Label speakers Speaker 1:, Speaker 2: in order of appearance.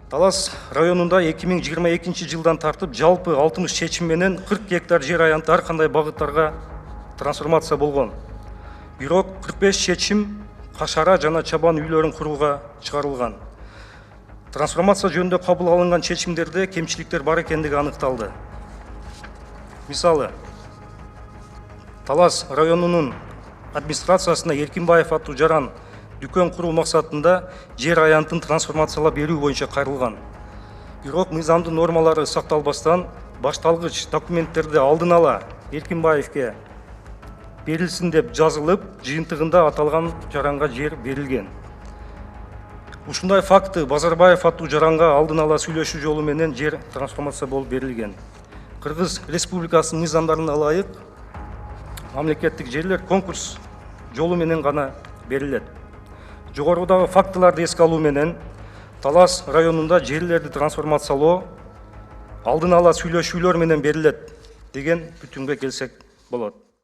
Speaker 1: Талас районунда 2022 жылдан тартып жалпы 60 чечим менен 40 гектар жер аянты ар кандай багыттарга трансформация болгон. Бирок 45 чечим кашара жана чабан үйлөрүн курууга чыгарылган. Трансформация жөнүндө кабыл алынган чечимдерде кемчиликтер бар экендиги аныкталды. Мисалы, Талас районунун администрациясына Эркинбаев аттуу жаран дүкөн куруу максатында жер аянтын трансформациялап берүү боюнча кайрылган. Бирок мыйзамдын нормалары сакталбастан башталгыч документтерди алдын ала Эркинбаевке берилсин деп жазылып, жыйынтыгында аталган жаранга жер берилген. Ушундай факты Базарбаев аттуу жаранга алдын ала сүйлөшүү жолу менен жер трансформация болуп берилген. Кыргыз Республикасынын мыйзамдарына ылайык мамлекеттик жерлер конкурс жолу менен гана берилет. Жогорудагы фактыларды эске алуу менен Талас районунда жерлерди трансформациялоо алдын ала сүйлөшүүлөр менен берилет деген бүтүнгө келсек болот.